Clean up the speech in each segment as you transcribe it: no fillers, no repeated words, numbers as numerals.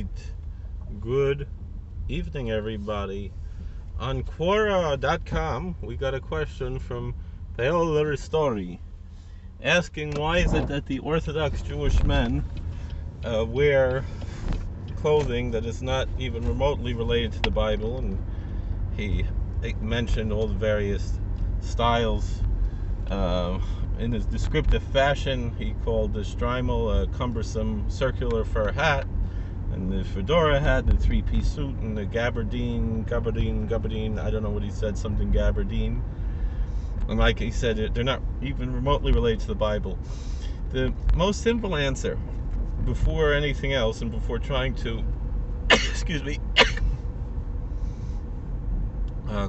right. Good evening, everybody. On Quora.com, we got a question from Paola Story asking why is it that the Orthodox Jewish men wear clothing that is not even remotely related to the Bible, and he mentioned all the various styles. In his descriptive fashion, he called the Streimel a cumbersome circular fur hat, and the fedora hat, and the three-piece suit, and the gabardine, I don't know what he said, something gabardine. And like he said, they're not even remotely related to the Bible. The most simple answer, before anything else, and before trying to, excuse me,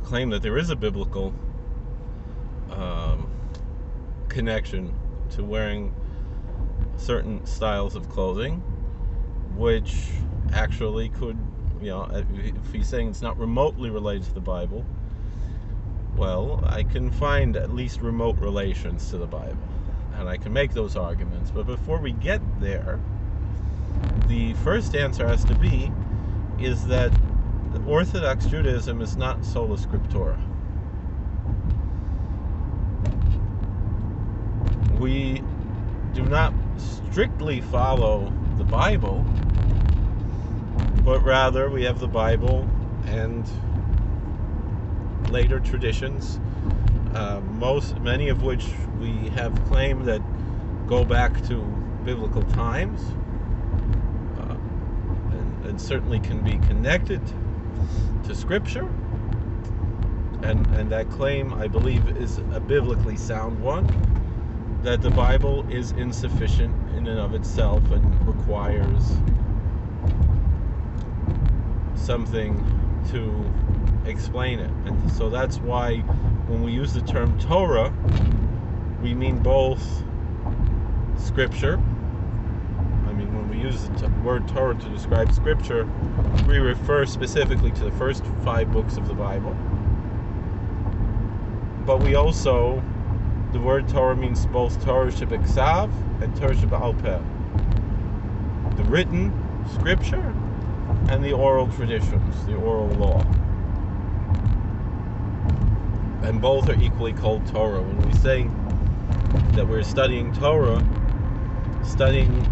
claim that there is a biblical connection to wearing certain styles of clothing, which actually could, if he's saying it's not remotely related to the Bible, well, I can find at least remote relations to the Bible, and I can make those arguments. But before we get there, the first answer has to be is that Orthodox Judaism is not sola scriptura. We do not strictly follow the Bible, but rather we have the Bible and later traditions, many of which we have claimed that go back to biblical times, and certainly can be connected to Scripture, and that claim, I believe, is a biblically sound one, that the Bible is insufficient in and of itself and requires something to explain it. And so that's why when we use the term Torah, we mean both Scripture. I mean, when we use the word Torah to describe Scripture, we refer specifically to the first 5 books of the Bible. But we also, the word Torah means both Torah shebeksav and Torah shebe'al peh, the written Scripture and the oral traditions, the oral law. And both are equally called Torah. When we say that we're studying Torah, studying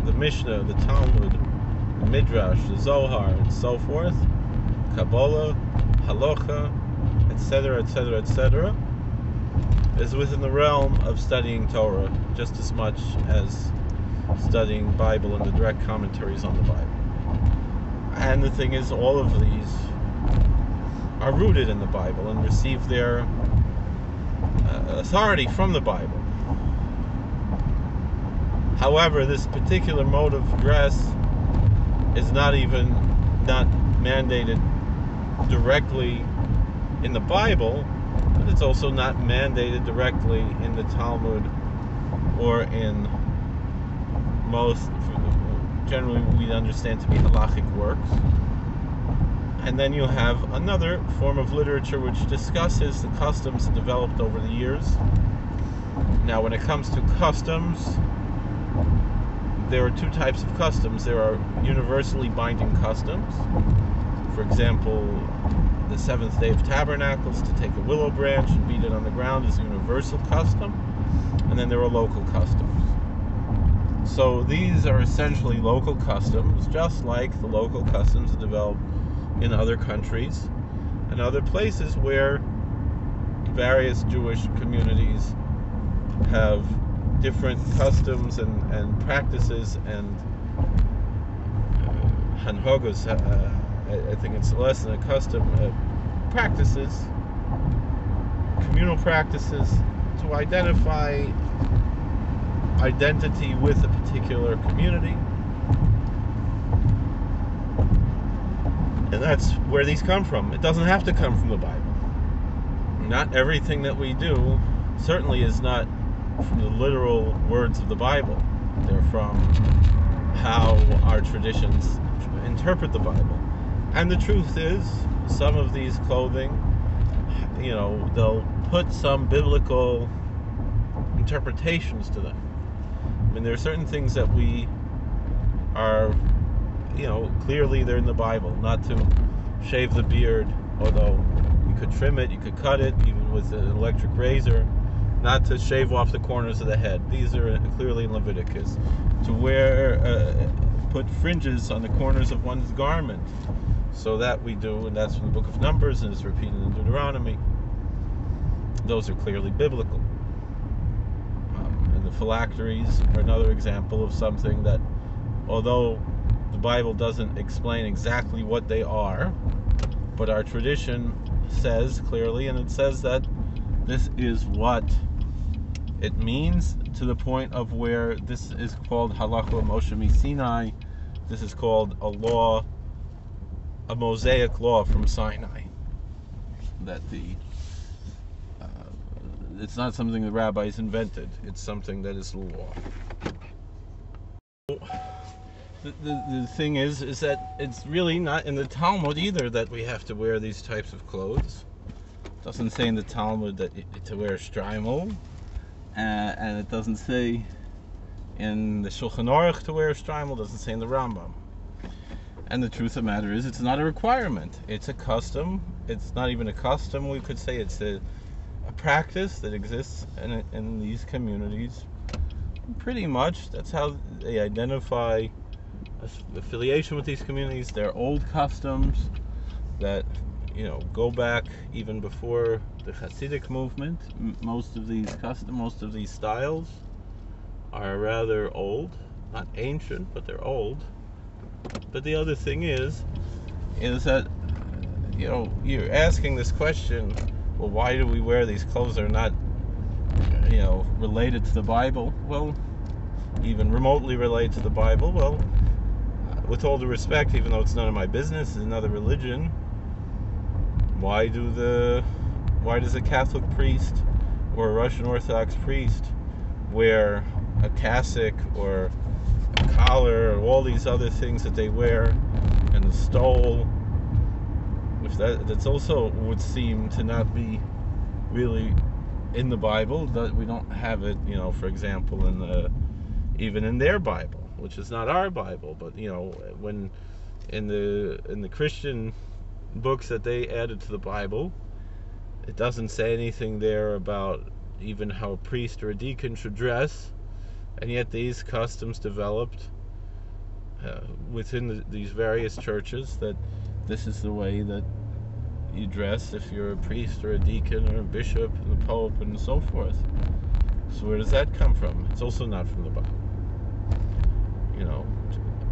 the Mishnah, the Talmud, the Midrash, the Zohar, and so forth, Kabbalah, Halacha, etc., etc., etc., is within the realm of studying Torah just as much as studying Bible and the direct commentaries on the Bible. And the thing is, all of these are rooted in the Bible and receive their authority from the Bible. However, this particular mode of dress is not mandated directly in the Bible, but it's also not mandated directly in the Talmud or in most, generally we understand to be halachic works. And then you have another form of literature which discusses the customs developed over the years. Now, when it comes to customs, there are 2 types of customs. There are universally binding customs. For example, the 7th day of Tabernacles, to take a willow branch and beat it on the ground, is a universal custom. And then there are local customs. So these are essentially local customs, just like the local customs that developed in other countries and other places where various Jewish communities have different customs and practices and hanhogos, I think it's less than a custom, practices, communal practices to identify identity with a particular community. And that's where these come from. It doesn't have to come from the Bible. Not everything that we do certainly is not from the literal words of the Bible. They're from how our traditions interpret the Bible. And the truth is, some of these clothing, they'll put some biblical interpretations to them. I mean, there are certain things that we are clearly they're in the Bible. Not to shave the beard, although you could trim it, you could cut it, even with an electric razor. Not to shave off the corners of the head. These are clearly in Leviticus. To put fringes on the corners of one's garment. So that we do, and that's from the book of Numbers, and it's repeated in Deuteronomy. Those are clearly biblical. And the phylacteries are another example of something that, although the Bible doesn't explain exactly what they are, but our tradition says clearly, and it says that this is what it means, to the point of where this is called Halacha Moshe Sinai. This is called a Mosaic law from Sinai. That it's not something the rabbis invented. It's something that is law. The thing is that it's really not in the Talmud either that we have to wear these types of clothes. It doesn't say in the Talmud that to wear shtreimel, and it doesn't say in the Shulchan Aruch to wear shtreimel. It doesn't say in the Rambam. And the truth of the matter is, it's not a requirement. It's a custom. It's not even a custom. We could say it's a practice that exists in these communities. Pretty much, that's how they identify affiliation with these communities. They're old customs that go back even before the Hasidic movement. Most of these styles are rather old, not ancient, but they're old. But the other thing is that you're asking this question, well, why do we wear these clothes that are not related to the Bible? Well, even remotely related to the Bible. Well, with all due respect, even though it's none of my business, it's another religion. Why does a Catholic priest or a Russian Orthodox priest wear a cassock or a collar or all these other things that they wear, and the stole, which that's also would seem to not be really in the Bible? That we don't have it, for example, even in their Bible, which is not our Bible, but when in the Christian books that they added to the Bible, it doesn't say anything there about even how a priest or a deacon should dress, and yet these customs developed within these various churches, that this is the way that you dress if you're a priest or a deacon or a bishop and the pope and so forth. So where does that come from? It's also not from the Bible.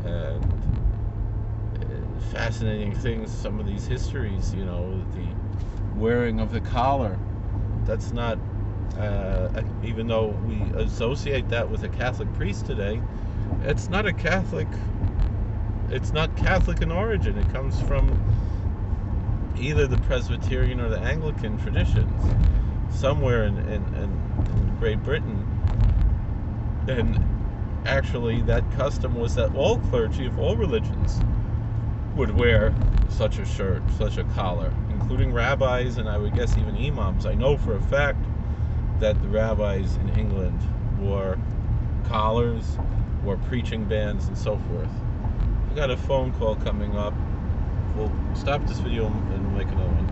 And fascinating things, some of these histories, the wearing of the collar, that's not, even though we associate that with a Catholic priest today, it's not Catholic in origin. It comes from either the Presbyterian or the Anglican traditions, somewhere in Great Britain. And actually that custom was that all clergy of all religions would wear such a shirt, such a collar, including rabbis, and I would guess even imams. I know for a fact that the rabbis in England wore collars, wore preaching bands, and so forth. I got a phone call coming up. We'll stop this video and make another one.